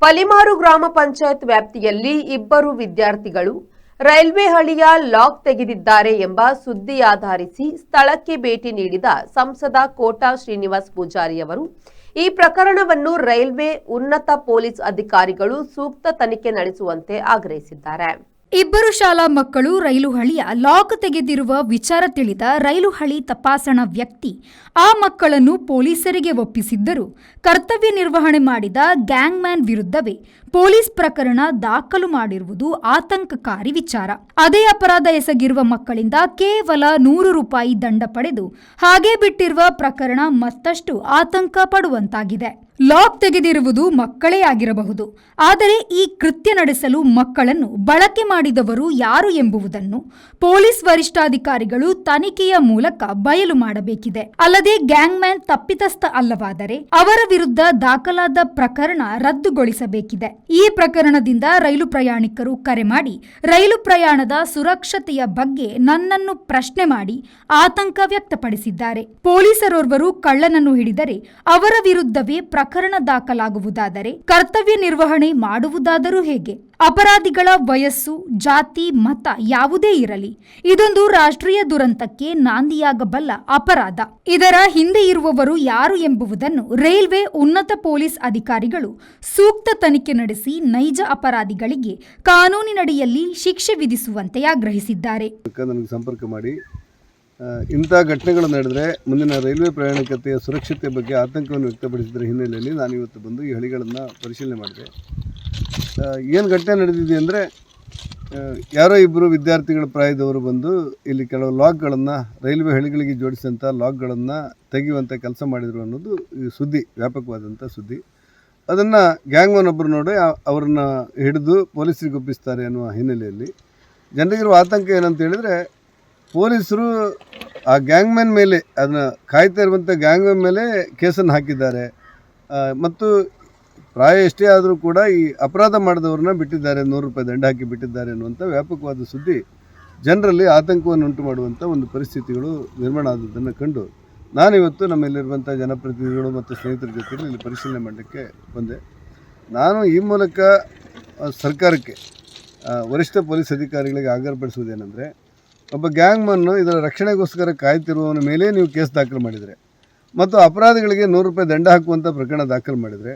ಪಲಿಮಾರು ಗ್ರಾಮ ಪಂಚಾಯತ್ ವ್ಯಾಪ್ತಿಯಲ್ಲಿ ಇಬ್ಬರು ವಿದ್ಯಾರ್ಥಿಗಳು ರೈಲ್ವೆ ಹಳಿಯ ಲಾಕ್ ತೆಗೆದಿದ್ದಾರೆ ಎಂಬ ಸುದ್ದಿಯಾಧರಿಸಿ ಸ್ಥಳಕ್ಕೆ ಭೇಟಿ ನೀಡಿದ ಸಂಸದ ಕೋಟಾ ಶ್ರೀನಿವಾಸ್ ಪೂಜಾರಿ ಅವರು ಈ ಪ್ರಕರಣವನ್ನು ರೈಲ್ವೆ ಉನ್ನತ ಪೊಲೀಸ್ ಅಧಿಕಾರಿಗಳು ಸೂಕ್ತ ತನಿಖೆ ನಡೆಸುವಂತೆ ಆಗ್ರಹಿಸಿದ್ದಾರೆ. ಇಬ್ಬರು ಶಾಲಾ ಮಕ್ಕಳು ರೈಲು ಹಳಿಯ ಲಾಕ್ ತೆಗೆದಿರುವ ವಿಚಾರ ತಿಳಿದ ರೈಲು ಹಳಿ ತಪಾಸಣಾ ವ್ಯಕ್ತಿ ಆ ಮಕ್ಕಳನ್ನು ಪೊಲೀಸರಿಗೆ ಒಪ್ಪಿಸಿದ್ದರೂ ಕರ್ತವ್ಯ ನಿರ್ವಹಣೆ ಮಾಡಿದ ಗ್ಯಾಂಗ್ ಮ್ಯಾನ್ ವಿರುದ್ಧವೇ ಪೊಲೀಸ್ ಪ್ರಕರಣ ದಾಖಲು ಮಾಡಿರುವುದು ಆತಂಕಕಾರಿ ವಿಚಾರ. ಅದೇ ಅಪರಾಧ ಎಸಗಿರುವ ಮಕ್ಕಳಿಂದ ಕೇವಲ 100 ರೂಪಾಯಿ ದಂಡ ಪಡೆದು ಹಾಗೆ ಬಿಟ್ಟಿರುವ ಪ್ರಕರಣ ಮತ್ತಷ್ಟು ಆತಂಕ ಪಡುವಂತಾಗಿದೆ. ಲಾಕ್ ತೆಗೆದಿರುವುದು ಮಕ್ಕಳೇ ಆಗಿರಬಹುದು, ಆದರೆ ಈ ಕೃತ್ಯ ನಡೆಸಲು ಮಕ್ಕಳನ್ನು ಬಳಕೆ ಮಾಡಿದವರು ಯಾರು ಎಂಬುದನ್ನು ಪೊಲೀಸ್ ವರಿಷ್ಠಾಧಿಕಾರಿಗಳು ತನಿಖೆಯ ಮೂಲಕ ಬಯಲು ಮಾಡಬೇಕಿದೆ. ಅಲ್ಲದೆ ಗ್ಯಾಂಗ್ ಮ್ಯಾನ್ ತಪ್ಪಿತಸ್ಥ ಅಲ್ಲವಾದರೆ ಅವರ ವಿರುದ್ಧ ದಾಖಲಾದ ಪ್ರಕರಣ ರದ್ದುಗೊಳಿಸಬೇಕಿದೆ. ಈ ಪ್ರಕರಣದಿಂದ ರೈಲು ಪ್ರಯಾಣಿಕರು ಕರೆ ಮಾಡಿ ರೈಲು ಪ್ರಯಾಣದ ಸುರಕ್ಷತೆಯ ಬಗ್ಗೆ ನನ್ನನ್ನು ಪ್ರಶ್ನೆ ಮಾಡಿ ಆತಂಕ ವ್ಯಕ್ತಪಡಿಸಿದ್ದಾರೆ. ಪೊಲೀಸರೋರ್ವರು ಕಳ್ಳನನ್ನು ಹಿಡಿದರೆ ಅವರ ವಿರುದ್ಧವೇ ಪ್ರಕರಣ ದಾಖಲಾಗುವುದಾದರೆ ಕರ್ತವ್ಯ ನಿರ್ವಹಣೆ ಮಾಡುವುದಾದರೂ ಹೇಗೆ? ಅಪರಾಧಿಗಳ ವಯಸ್ಸು, ಜಾತಿ, ಮತ ಯಾವುದೇ ಇರಲಿ, ಇದೊಂದು ರಾಷ್ಟ್ರೀಯ ದುರಂತಕ್ಕೆ ನಾಂದಿಯಾಗಬಲ್ಲ ಅಪರಾಧ. ಇದರ ಹಿಂದೆ ಇರುವವರು ಯಾರು ಎಂಬುದನ್ನು ರೈಲ್ವೆ ಉನ್ನತ ಪೊಲೀಸ್ ಅಧಿಕಾರಿಗಳು ಸೂಕ್ತ ತನಿಖೆ ನಡೆಸಿ ನೈಜ ಅಪರಾಧಿಗಳಿಗೆ ಕಾನೂನಿನಡಿಯಲ್ಲಿ ಶಿಕ್ಷೆ ವಿಧಿಸುವಂತೆ ಆಗ್ರಹಿಸಿದ್ದಾರೆ. ಸಂಪರ್ಕ ಮಾಡಿ ಇಂಥ ಘಟನೆಗಳು ನಡೆದರೆ ಮುಂದಿನ ರೈಲ್ವೆ ಪ್ರಯಾಣಿಕತೆಯ ಸುರಕ್ಷತೆ ಬಗ್ಗೆ ಆತಂಕವನ್ನು ವ್ಯಕ್ತಪಡಿಸಿದ ಹಿನ್ನೆಲೆಯಲ್ಲಿ ನಾನು ಇವತ್ತು ಬಂದು ಈ ಹಳಿಗಳನ್ನು ಪರಿಶೀಲನೆ ಮಾಡಿದೆ. ಏನು ಘಟನೆ ನಡೆದಿದೆ ಅಂದರೆ, ಯಾರೋ ಇಬ್ಬರು ವಿದ್ಯಾರ್ಥಿಗಳ ಪ್ರಾಯದವರು ಬಂದು ಇಲ್ಲಿ ಕೆಲವು ಲಾಕ್ಗಳನ್ನು, ರೈಲ್ವೆ ಹಳಿಗಳಿಗೆ ಜೋಡಿಸಿದಂಥ ಲಾಕ್ಗಳನ್ನು ತೆಗೆಯುವಂಥ ಕೆಲಸ ಮಾಡಿದರು ಅನ್ನೋದು ಈ ಸುದ್ದಿ, ವ್ಯಾಪಕವಾದಂಥ ಸುದ್ದಿ. ಅದನ್ನು ಗ್ಯಾಂಗ್ ಮ್ಯಾನ್ ಒಬ್ಬರು ನೋಡಿ ಅವರನ್ನು ಹಿಡಿದು ಪೊಲೀಸರಿಗೆ ಒಪ್ಪಿಸ್ತಾರೆ ಅನ್ನುವ ಹಿನ್ನೆಲೆಯಲ್ಲಿ ಜನರಿಗಿರುವ ಆತಂಕ ಏನಂತ ಹೇಳಿದರೆ, ಪೊಲೀಸರು ಆ ಗ್ಯಾಂಗ್ ಮ್ಯಾನ್ ಮೇಲೆ, ಅದನ್ನು ಕಾಯ್ತಾ ಇರುವಂಥ ಗ್ಯಾಂಗ್ ಮ್ಯಾನ್ ಮೇಲೆ ಕೇಸನ್ನು ಹಾಕಿದ್ದಾರೆ ಮತ್ತು ಪ್ರಾಯ ಎಷ್ಟೇ ಆದರೂ ಕೂಡ ಈ ಅಪರಾಧ ಮಾಡಿದವ್ರನ್ನ ಬಿಟ್ಟಿದ್ದಾರೆ, 100 ರೂಪಾಯಿ ದಂಡ ಹಾಕಿ ಬಿಟ್ಟಿದ್ದಾರೆ ಅನ್ನುವಂಥ ವ್ಯಾಪಕವಾದ ಸುದ್ದಿ ಜನರಲ್ಲಿ ಆತಂಕವನ್ನು ಉಂಟು ಮಾಡುವಂಥ ಒಂದು ಪರಿಸ್ಥಿತಿಗಳು ನಿರ್ಮಾಣ ಆದದ್ದನ್ನು ಕಂಡು ನಾನಿವತ್ತು ನಮ್ಮಲ್ಲಿರುವಂಥ ಜನಪ್ರತಿನಿಧಿಗಳು ಮತ್ತು ಸ್ನೇಹಿತರ ಜೊತೆಗೆ ಇಲ್ಲಿ ಪರಿಶೀಲನೆ ಮಾಡಲಿಕ್ಕೆ ಬಂದೆ. ನಾನು ಈ ಮೂಲಕ ಸರ್ಕಾರಕ್ಕೆ, ವರಿಷ್ಠ ಪೊಲೀಸ್ ಅಧಿಕಾರಿಗಳಿಗೆ ಆಗ್ರಹಪಡಿಸುವುದೇನೆಂದರೆ, ಒಬ್ಬ ಗ್ಯಾಂಗ್ ಮನ್ನು ಇದರ ರಕ್ಷಣೆಗೋಸ್ಕರ ಕಾಯ್ತಿರುವವನ ಮೇಲೆ ನೀವು ಕೇಸ್ ದಾಖಲು ಮಾಡಿದರೆ ಮತ್ತು ಅಪರಾಧಿಗಳಿಗೆ 100 ರೂಪಾಯಿ ದಂಡ ಹಾಕುವಂಥ ಪ್ರಕರಣ ದಾಖಲು ಮಾಡಿದರೆ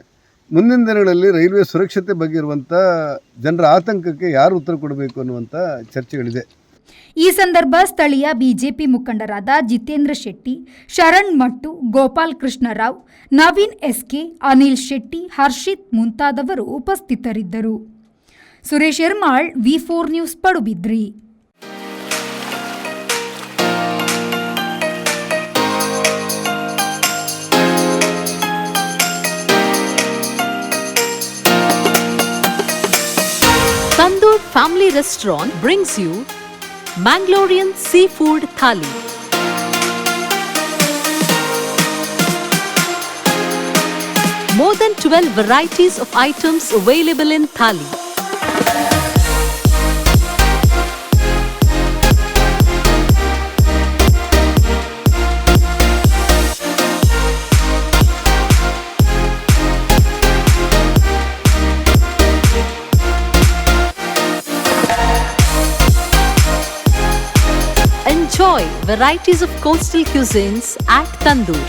ಮುಂದಿನ ದಿನಗಳಲ್ಲಿ ರೈಲ್ವೆ ಸುರಕ್ಷತೆ ಬಗ್ಗೆ ಇರುವಂಥ ಜನರ ಆತಂಕಕ್ಕೆ ಯಾರು ಉತ್ತರ ಕೊಡಬೇಕು ಅನ್ನುವಂಥ ಚರ್ಚೆಗಳಿದೆ. ಈ ಸಂದರ್ಭ ಸ್ಥಳೀಯ ಬಿಜೆಪಿ ಮುಖಂಡರಾದ ಜಿತೇಂದ್ರ ಶೆಟ್ಟಿ, ಶರಣ್ ಮಟ್ಟು, ಗೋಪಾಲ್ ಕೃಷ್ಣರಾವ್, ನವೀನ್ ಎಸ್ಕೆ, ಅನಿಲ್ ಶೆಟ್ಟಿ, ಹರ್ಷಿತ್ ಮುಂತಾದವರು ಉಪಸ್ಥಿತರಿದ್ದರು. Suresh Yermal, V4 news, Padubidri. Tandoor Family Restaurant brings you Mangalorean Seafood Thali. More than 12 varieties of items available in Thali. Enjoy varieties of coastal cuisines at Tandoor.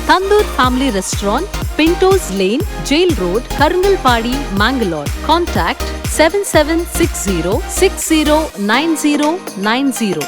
Tandoor Family Restaurant, Pintos Lane, Jail Road, Karangalpadi, Mangalore. Contact 7760 609090.